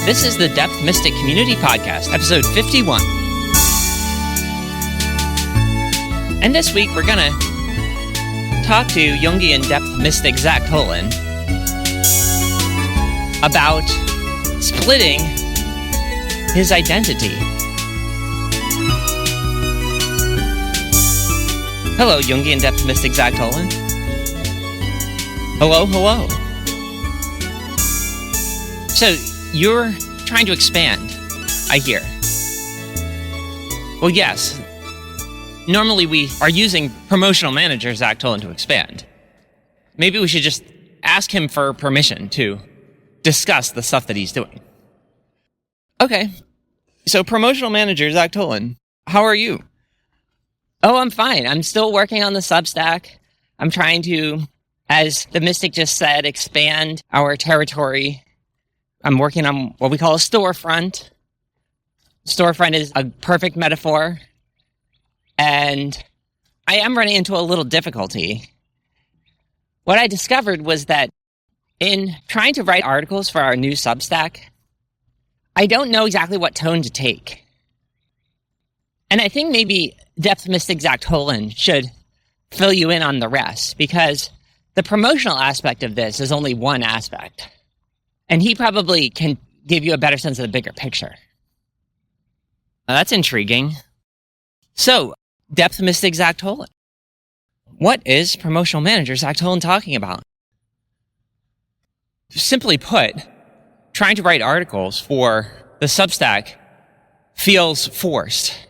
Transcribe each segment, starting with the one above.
This is the Depth Mystic Community Podcast, episode 51. And this week we're going to talk to Jungian Depth Mystic Zach Tollen about splitting his identity. Hello, Jungian Depth Mystic Zach Tollen. Hello. So, you're trying to expand, I hear. Well, yes. Normally we are using promotional manager Zach Tollen to expand. Maybe we should just ask him for permission to discuss the stuff that he's doing. Okay. So, promotional manager Zach Tollen, how are you? Oh, I'm fine. I'm still working on the Substack. I'm trying to, as the Mystic just said, expand our territory. I'm working on what we call a storefront. Storefront is a perfect metaphor. And I am running into a little difficulty. What I discovered was that in trying to write articles for our new Substack, I don't know exactly what tone to take. And I think maybe Depth Mystic Zach Tollen should fill you in on the rest, because the promotional aspect of this is only one aspect. And he probably can give you a better sense of the bigger picture. That's intriguing. So, Depth Mystic Zach Tollen. What is promotional manager Zach Tollen talking about? Simply put, trying to write articles for the Substack feels forced.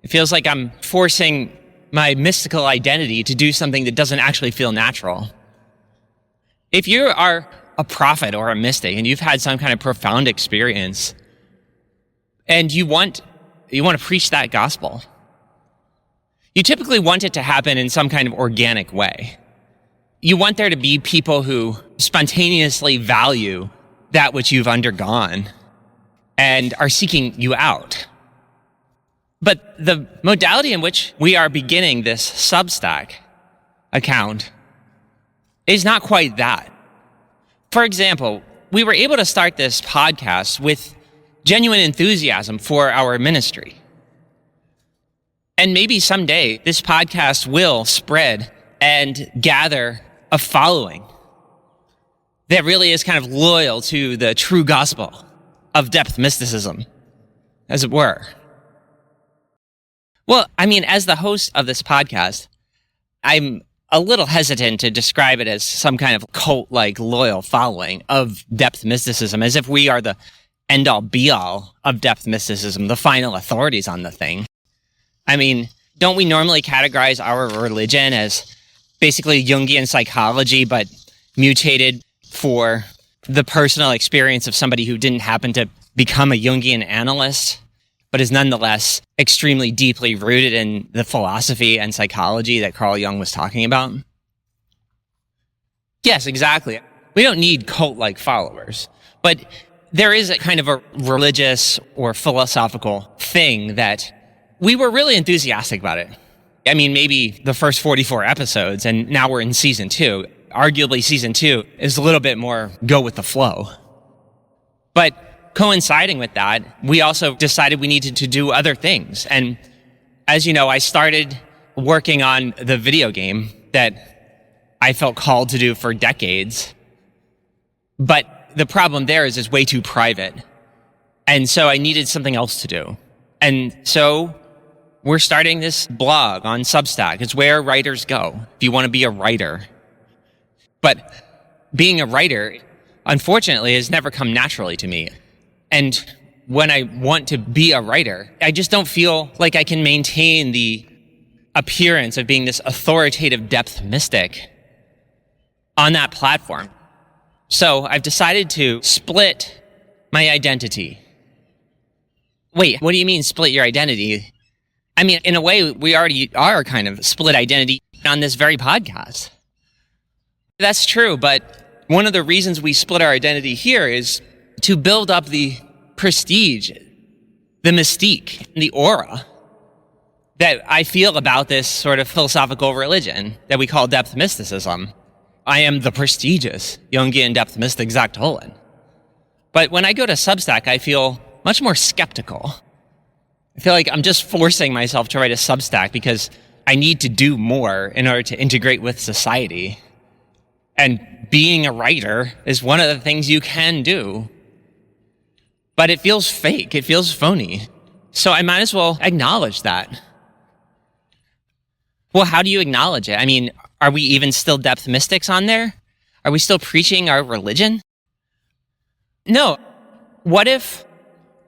It feels like I'm forcing my mystical identity to do something that doesn't actually feel natural. If you are a prophet or a mystic and you've had some kind of profound experience and you want to preach that gospel, you typically want it to happen in some kind of organic way. You want there to be people who spontaneously value that which you've undergone and are seeking you out. But the modality in which we are beginning this Substack account is not quite that. For example, we were able to start this podcast with genuine enthusiasm for our ministry. And maybe someday this podcast will spread and gather a following that really is kind of loyal to the true gospel of depth mysticism, as it were. Well, I mean, as the host of this podcast, I'm a little hesitant to describe it as some kind of cult-like loyal following of depth mysticism, as if we are the end-all be-all of depth mysticism, the final authorities on the thing. I mean, don't we normally categorize our religion as basically Jungian psychology, but mutated for the personal experience of somebody who didn't happen to become a Jungian analyst, but is nonetheless extremely deeply rooted in the philosophy and psychology that Carl Jung was talking about? Yes, exactly. We don't need cult-like followers, but there is a kind of a religious or philosophical thing that we were really enthusiastic about it. I mean, maybe the first 44 episodes, and now we're in season 2. Arguably, season 2 is a little bit more go with the flow. But coinciding with that, we also decided we needed to do other things. And as you know, I started working on the video game that I felt called to do for decades. But the problem there is it's way too private. And so I needed something else to do. And so we're starting this blog on Substack. It's where writers go if you want to be a writer. But being a writer, unfortunately, has never come naturally to me. And when I want to be a writer, I just don't feel like I can maintain the appearance of being this authoritative depth mystic on that platform. So I've decided to split my identity. Wait, what do you mean split your identity? I mean, in a way, we already are kind of split identity on this very podcast. That's true, but one of the reasons we split our identity here is to build up the prestige, the mystique, the aura that I feel about this sort of philosophical religion that we call depth mysticism. I am the prestigious Jungian depth mystic Zach Tollen. But when I go to Substack, I feel much more skeptical. I feel like I'm just forcing myself to write a Substack because I need to do more in order to integrate with society. And being a writer is one of the things you can do. But it feels fake. It feels phony. So I might as well acknowledge that. Well, how do you acknowledge it? I mean, are we even still depth mystics on there? Are we still preaching our religion? No. What if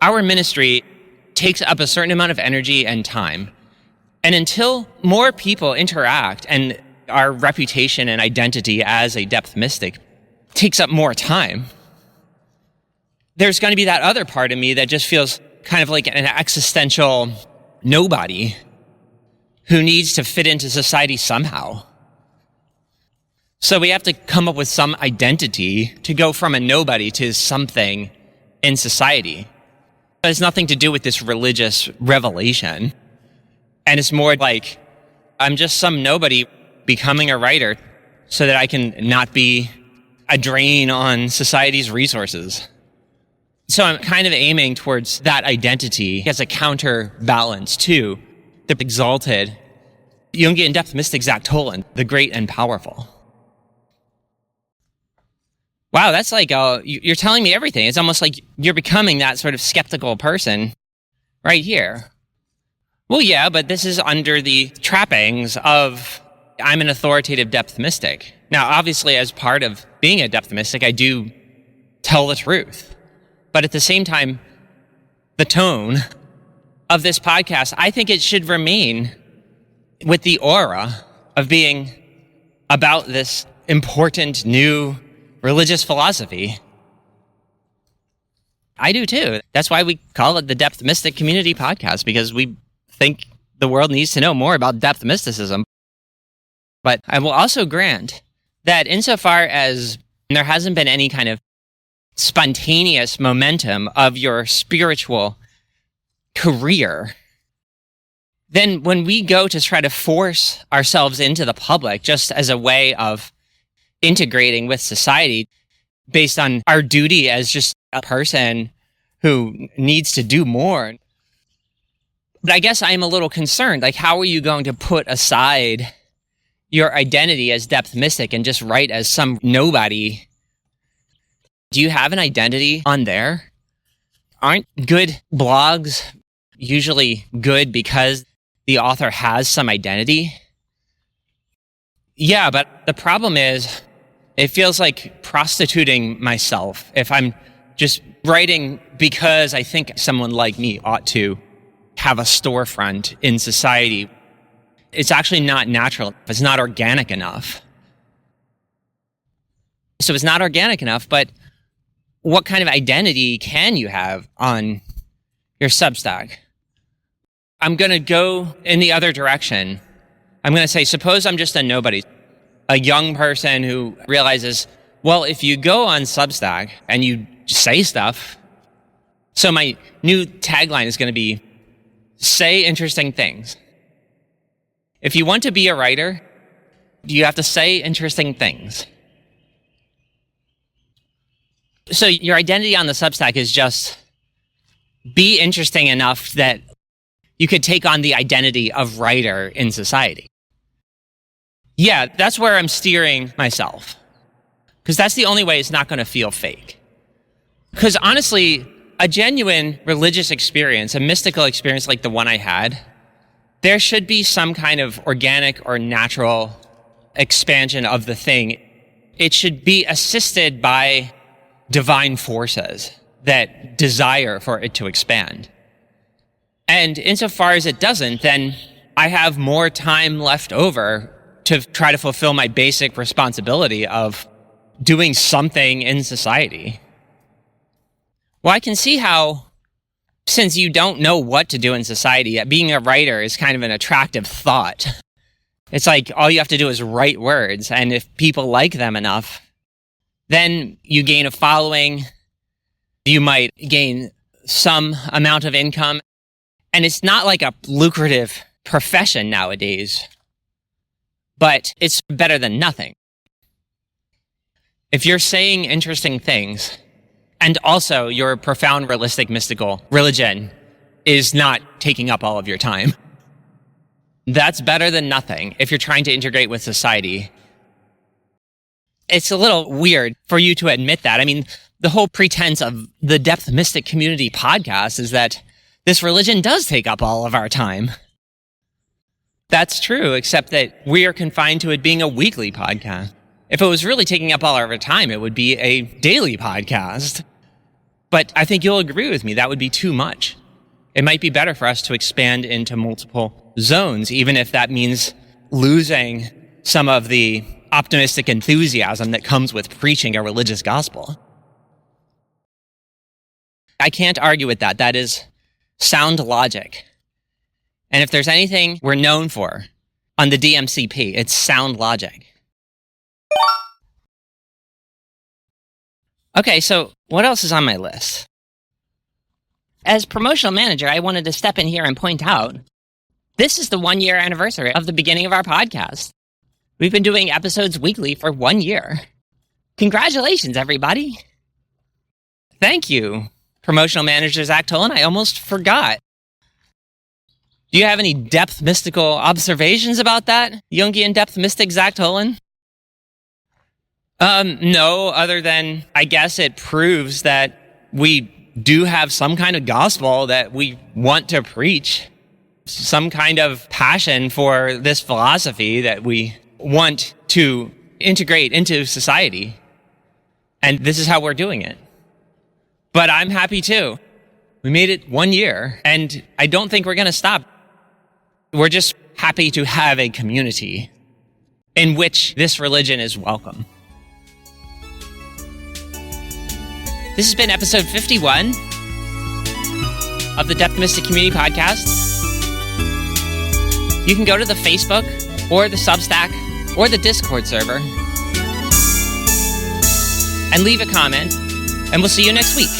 our ministry takes up a certain amount of energy and time, and until more people interact and our reputation and identity as a depth mystic takes up more time, there's going to be that other part of me that just feels kind of like an existential nobody who needs to fit into society somehow. So we have to come up with some identity to go from a nobody to something in society. It has nothing to do with this religious revelation. And it's more like, I'm just some nobody becoming a writer so that I can not be a drain on society's resources. So I'm kind of aiming towards that identity as a counterbalance to the exalted Jungian depth mystic Tollen, the great and powerful. Wow, that's like, you're telling me everything. It's almost like you're becoming that sort of skeptical person right here. Well, yeah, but this is under the trappings of I'm an authoritative depth mystic. Now, obviously, as part of being a depth mystic, I do tell the truth. But at the same time, the tone of this podcast, I think it should remain with the aura of being about this important new religious philosophy. I do too. That's why we call it the Depth Mystic Community Podcast, because we think the world needs to know more about depth mysticism. But I will also grant that insofar as there hasn't been any kind of spontaneous momentum of your spiritual career, then when we go to try to force ourselves into the public just as a way of integrating with society based on our duty as just a person who needs to do more. But I guess I'm a little concerned. Like, how are you going to put aside your identity as depth mystic and just write as some nobody? Do you have an identity on there? Aren't good blogs usually good because the author has some identity? Yeah, but the problem is it feels like prostituting myself if I'm just writing because I think someone like me ought to have a storefront in society. It's actually not natural. It's not organic enough. So it's not organic enough, but what kind of identity can you have on your Substack? I'm going to go in the other direction. I'm going to say, suppose I'm just a nobody, a young person who realizes, well, if you go on Substack and you say stuff, so my new tagline is going to be, say interesting things. If you want to be a writer, you have to say interesting things. So your identity on the Substack is just be interesting enough that you could take on the identity of writer in society. Yeah, that's where I'm steering myself. Because that's the only way it's not going to feel fake. Because honestly, a genuine religious experience, a mystical experience like the one I had, there should be some kind of organic or natural expansion of the thing. It should be assisted by divine forces that desire for it to expand. And insofar as it doesn't, then I have more time left over to try to fulfill my basic responsibility of doing something in society. Well, I can see how, since you don't know what to do in society, being a writer is kind of an attractive thought. It's like all you have to do is write words, and if people like them enough, then you gain a following, you might gain some amount of income, and it's not like a lucrative profession nowadays, but it's better than nothing. If you're saying interesting things, And also, your profound, realistic, mystical religion is not taking up all of your time. That's better than nothing if you're trying to integrate with society. It's a little weird for you to admit that. I mean, the whole pretense of the Depth Mystic Community podcast is that this religion does take up all of our time. That's true, except that we are confined to it being a weekly podcast. If it was really taking up all of our time, it would be a daily podcast. But I think you'll agree with me, that would be too much. It might be better for us to expand into multiple zones, even if that means losing some of the optimistic enthusiasm that comes with preaching a religious gospel. I can't argue with that. That is sound logic. And if there's anything we're known for on the DMCP, it's sound logic. Okay, so what else is on my list? As promotional manager, I wanted to step in here and point out, this is the 1-year anniversary of the beginning of our podcast. We've been doing episodes weekly for 1 year. Congratulations, everybody. Thank you, promotional manager Zach Tollen. I almost forgot. Do you have any depth mystical observations about that, Jungian depth mystic Zach Tollen? No, other than I guess it proves that we do have some kind of gospel that we want to preach, some kind of passion for this philosophy that we want to integrate into society. And this is how we're doing it. But I'm happy too. We made it 1 year, and I don't think we're going to stop. We're just happy to have a community in which this religion is welcome. This has been episode 51 of the Depth Mystic Community Podcast. You can go to the Facebook or the Substack or the Discord server and leave a comment, and we'll see you next week.